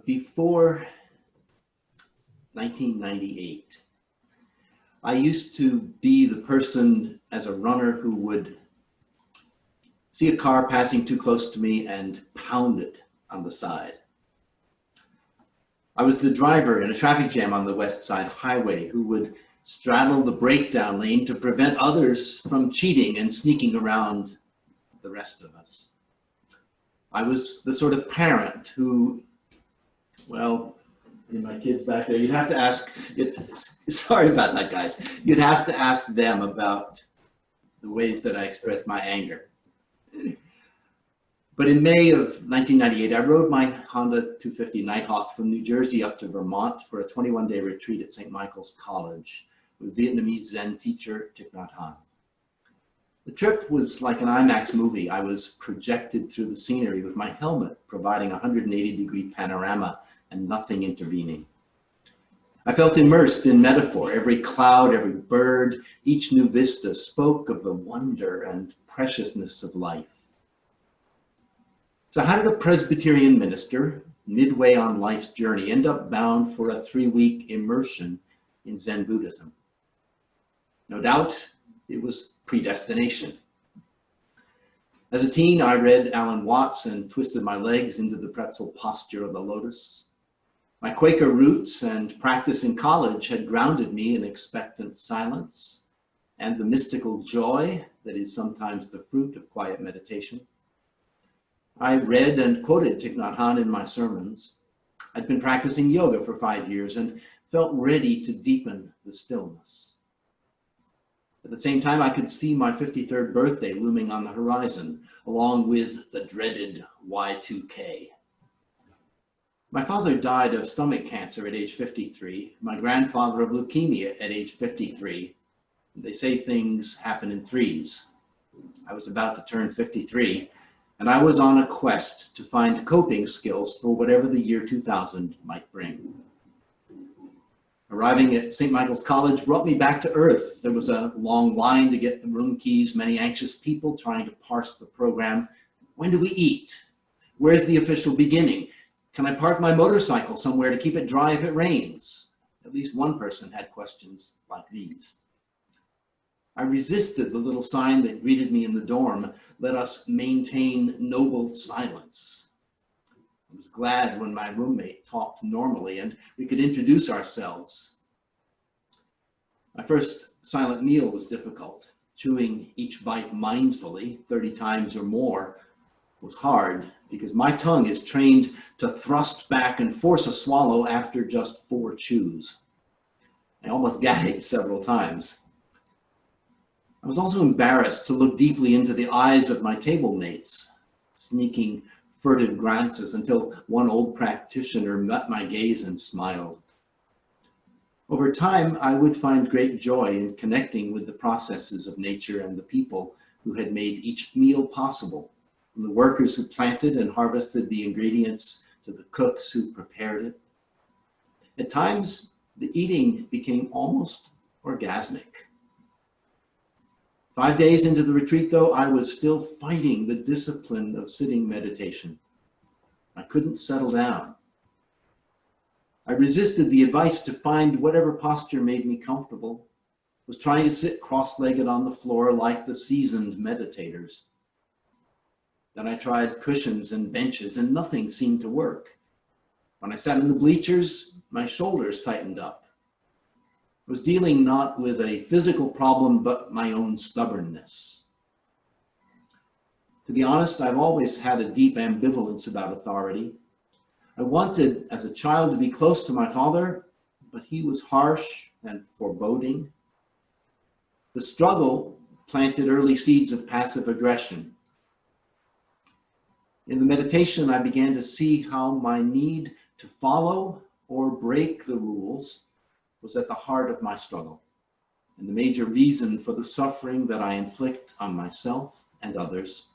Before 1998, I used to be the person as a runner who would see a car passing too close to me and pound it on the side. I was the driver in a traffic jam on the West Side Highway who would straddle the breakdown lane to prevent others from cheating and sneaking around the rest of us. I was the sort of parent who, well, my kids back there, you'd have to ask, sorry about that, guys. You'd have to ask them about the ways that I expressed my anger. But in May of 1998, I rode my Honda 250 Nighthawk from New Jersey up to Vermont for a 21-day retreat at St. Michael's College with Vietnamese Zen teacher Thich Nhat Hanh. The trip was like an IMAX movie. I was projected through the scenery with my helmet providing a 180-degree panorama and nothing intervening. I felt immersed in metaphor. Every cloud, every bird, each new vista spoke of the wonder and preciousness of life. So how did a Presbyterian minister, midway on life's journey, end up bound for a 3-week immersion in Zen Buddhism? No doubt it was predestination. As a teen, I read Alan Watts and twisted my legs into the pretzel posture of the lotus. My Quaker roots and practice in college had grounded me in expectant silence and the mystical joy that is sometimes the fruit of quiet meditation. I read and quoted Thich Nhat Hanh in my sermons. I'd been practicing yoga for 5 years and felt ready to deepen the stillness. At the same time, I could see my 53rd birthday looming on the horizon, along with the dreaded Y2K. My father died of stomach cancer at age 53, my grandfather of leukemia at age 53. They say things happen in threes. I was about to turn 53, and I was on a quest to find coping skills for whatever the year 2000 might bring. Arriving at St. Michael's College brought me back to earth. There was a long line to get the room keys, many anxious people trying to parse the program. When do we eat? Where's the official beginning? Can I park my motorcycle somewhere to keep it dry if it rains? At least one person had questions like these. I resisted the little sign that greeted me in the dorm, let us maintain noble silence. I was glad when my roommate talked normally and we could introduce ourselves. My first silent meal was difficult. Chewing each bite mindfully 30 times or more was hard because my tongue is trained to thrust back and force a swallow after just 4 chews. I almost gagged several times. I was also embarrassed to look deeply into the eyes of my table mates, sneaking furtive glances until one old practitioner met my gaze and smiled. Over time, I would find great joy in connecting with the processes of nature and the people who had made each meal possible, from the workers who planted and harvested the ingredients to the cooks who prepared it. At times, the eating became almost orgasmic. 5 days into the retreat, though, I was still fighting the discipline of sitting meditation. I couldn't settle down. I resisted the advice to find whatever posture made me comfortable. I was trying to sit cross-legged on the floor like the seasoned meditators. Then I tried cushions and benches, and nothing seemed to work. When I sat in the bleachers, my shoulders tightened up. I was dealing not with a physical problem, but my own stubbornness. To be honest, I've always had a deep ambivalence about authority. I wanted, as a child, to be close to my father, but he was harsh and foreboding. The struggle planted early seeds of passive aggression. In the meditation, I began to see how my need to follow or break the rules was at the heart of my struggle, and the major reason for the suffering that I inflict on myself and others,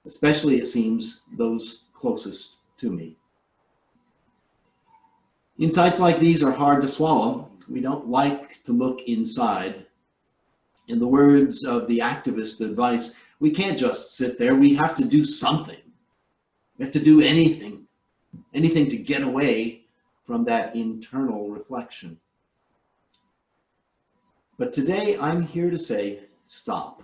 especially, it seems, those closest to me. Insights like these are hard to swallow. We don't like to look inside. In the words of the activist advice, we can't just sit there, we have to do something. We have to do anything. anything to get away from that internal reflection. But today I'm here to say, stop.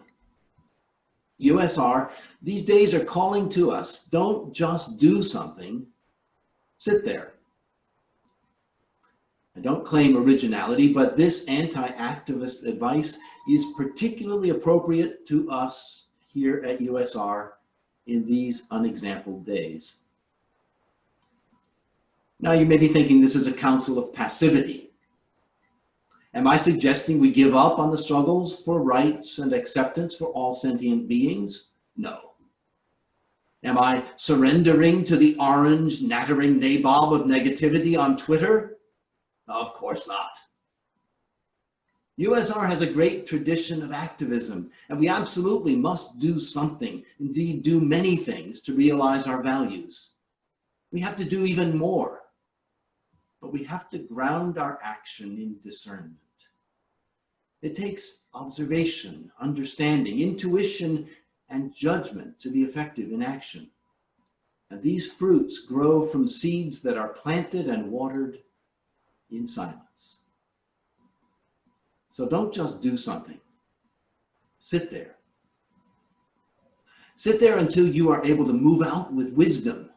USR, these days are calling to us. Don't just do something, sit there. I don't claim originality, but this anti-activist advice is particularly appropriate to us here at USR in these unexampled days. Now you may be thinking this is a counsel of passivity. Am I suggesting we give up on the struggles for rights and acceptance for all sentient beings? No. Am I surrendering to the orange, nattering nabob of negativity on Twitter? Of course not. USR has a great tradition of activism, and we absolutely must do something, indeed do many things to realize our values. We have to do even more, but we have to ground our action in discernment. It takes observation, understanding, intuition, and judgment to be effective in action. And these fruits grow from seeds that are planted and watered in silence. So don't just do something. Sit there. Sit there until you are able to move out with wisdom.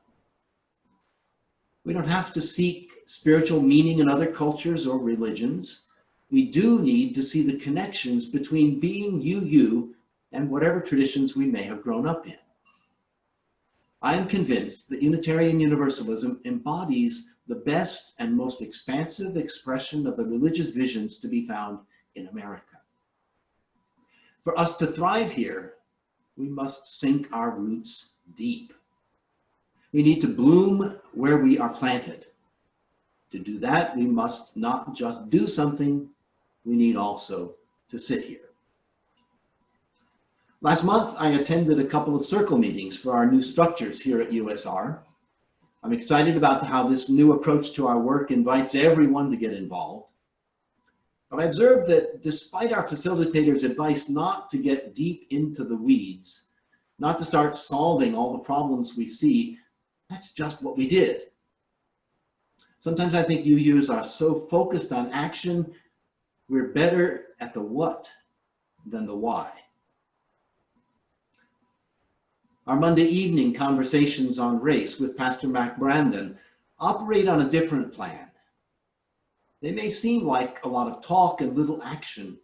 We don't have to seek spiritual meaning in other cultures or religions. We do need to see the connections between being you, and whatever traditions we may have grown up in. I am convinced that Unitarian Universalism embodies the best and most expansive expression of the religious visions to be found in America. For us to thrive here, we must sink our roots deep. We need to bloom where we are planted. To do that, we must not just do something, we need also to sit here. Last month, I attended a couple of circle meetings for our new structures here at USR. I'm excited about how this new approach to our work invites everyone to get involved. But I observed that despite our facilitators' advice not to get deep into the weeds, not to start solving all the problems we see, that's just what we did. Sometimes I think UUs are so focused on action, we're better at the what than the why. Our Monday evening conversations on race with Pastor Mac Brandon operate on a different plan. They may seem like a lot of talk and little action,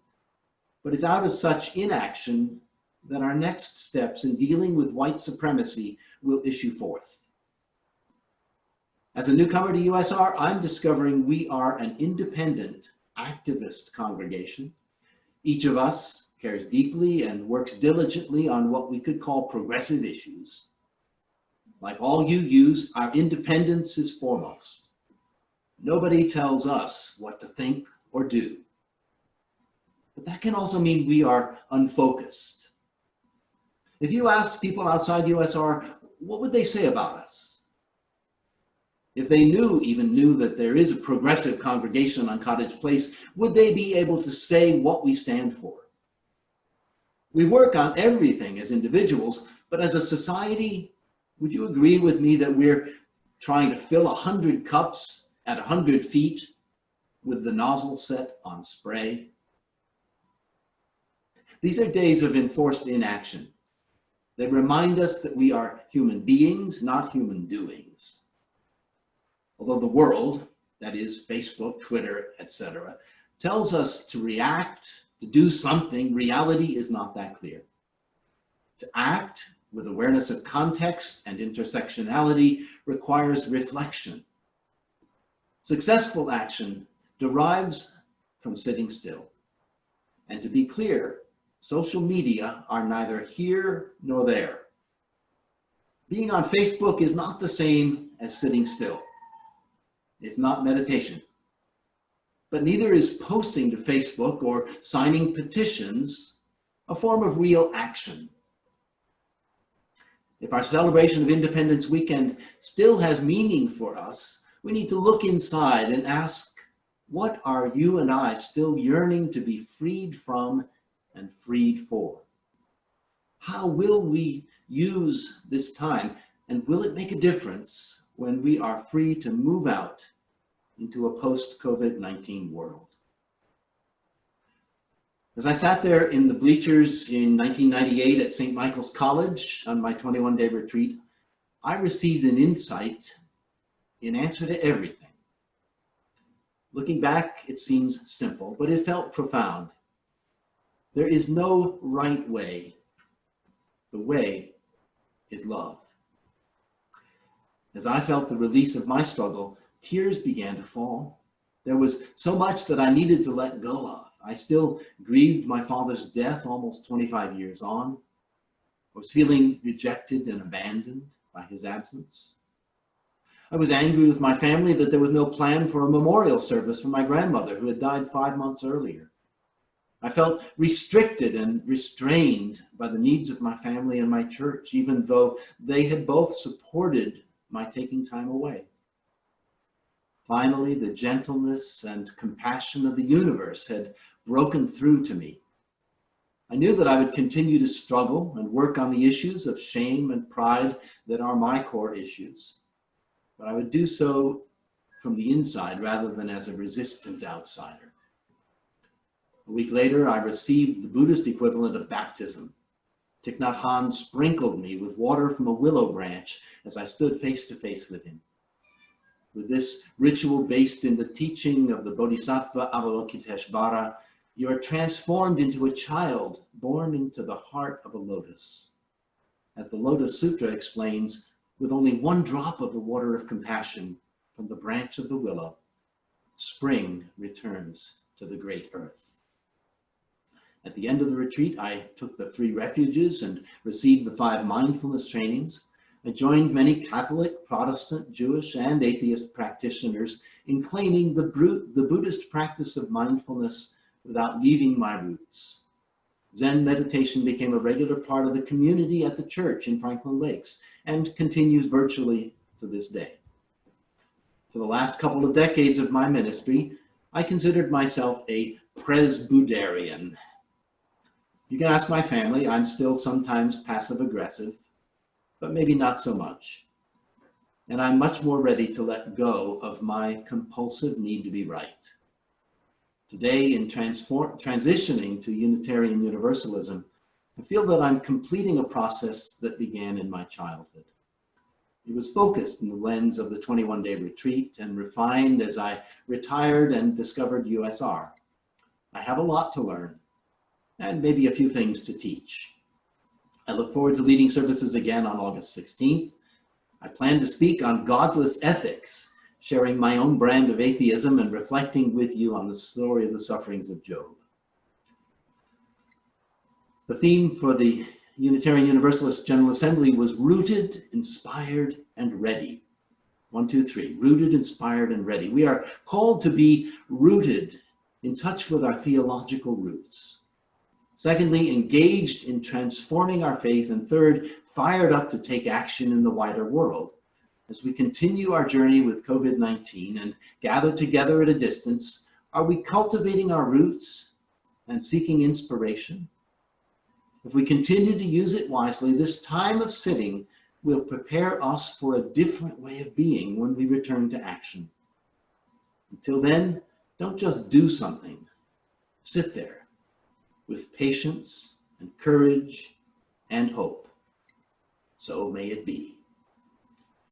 but it's out of such inaction that our next steps in dealing with white supremacy will issue forth. As a newcomer to USR, I'm discovering we are an independent, activist congregation. Each of us cares deeply and works diligently on what we could call progressive issues. Like all UUs, our independence is foremost. Nobody tells us what to think or do. But that can also mean we are unfocused. If you asked people outside USR, what would they say about us? If they even knew that there is a progressive congregation on Cottage Place, would they be able to say what we stand for? We work on everything as individuals, but as a society, would you agree with me that we're trying to fill 100 cups at 100 feet with the nozzle set on spray? These are days of enforced inaction. They remind us that we are human beings, not human doings. Although the world, that is Facebook, Twitter, etc., tells us to react, to do something, reality is not that clear. To act with awareness of context and intersectionality requires reflection. Successful action derives from sitting still. And to be clear, social media are neither here nor there. Being on Facebook is not the same as sitting still. It's not meditation. But neither is posting to Facebook or signing petitions a form of real action. If our celebration of Independence Weekend still has meaning for us, we need to look inside and ask, what are you and I still yearning to be freed from and freed for? How will we use this time, and will it make a difference when we are free to move out into a post-COVID-19 world. As I sat there in the bleachers in 1998 at St. Michael's College on my 21-day retreat, I received an insight in answer to everything. Looking back, it seems simple, but it felt profound. There is no right way. The way is love. As I felt the release of my struggle, tears began to fall. There was so much that I needed to let go of. I still grieved my father's death almost 25 years on. I was feeling rejected and abandoned by his absence. I was angry with my family that there was no plan for a memorial service for my grandmother who had died 5 months earlier. I felt restricted and restrained by the needs of my family and my church, even though they had both supported my taking time away. Finally, the gentleness and compassion of the universe had broken through to me. I knew that I would continue to struggle and work on the issues of shame and pride that are my core issues, but I would do so from the inside rather than as a resistant outsider. A week later, I received the Buddhist equivalent of baptism. Thich Nhat Hanh sprinkled me with water from a willow branch as I stood face to face with him. With this ritual based in the teaching of the Bodhisattva Avalokiteshvara, you are transformed into a child born into the heart of a lotus. As the Lotus Sutra explains, with only one drop of the water of compassion from the branch of the willow, spring returns to the great earth. At the end of the retreat, I took the 3 refuges and received the 5 mindfulness trainings. I joined many Catholic, Protestant, Jewish, and atheist practitioners in claiming the Buddhist practice of mindfulness without leaving my roots. Zen meditation became a regular part of the community at the church in Franklin Lakes and continues virtually to this day. For the last couple of decades of my ministry, I considered myself a Presbyterian. You can ask my family, I'm still sometimes passive-aggressive, but maybe not so much. And I'm much more ready to let go of my compulsive need to be right. Today, in transitioning to Unitarian Universalism, I feel that I'm completing a process that began in my childhood. It was focused in the lens of the 21-day retreat and refined as I retired and discovered USR. I have a lot to learn and maybe a few things to teach. I look forward to leading services again on August 16th. I plan to speak on godless ethics, sharing my own brand of atheism and reflecting with you on the story of the sufferings of Job. The theme for the Unitarian Universalist General Assembly was rooted, inspired, and ready. 1, 2, 3, rooted, inspired, and ready. We are called to be rooted, in touch with our theological roots. Secondly, engaged in transforming our faith. And third, fired up to take action in the wider world. As we continue our journey with COVID-19 and gather together at a distance, are we cultivating our roots and seeking inspiration? If we continue to use it wisely, this time of sitting will prepare us for a different way of being when we return to action. Until then, don't just do something. Sit there with patience and courage and hope. So may it be.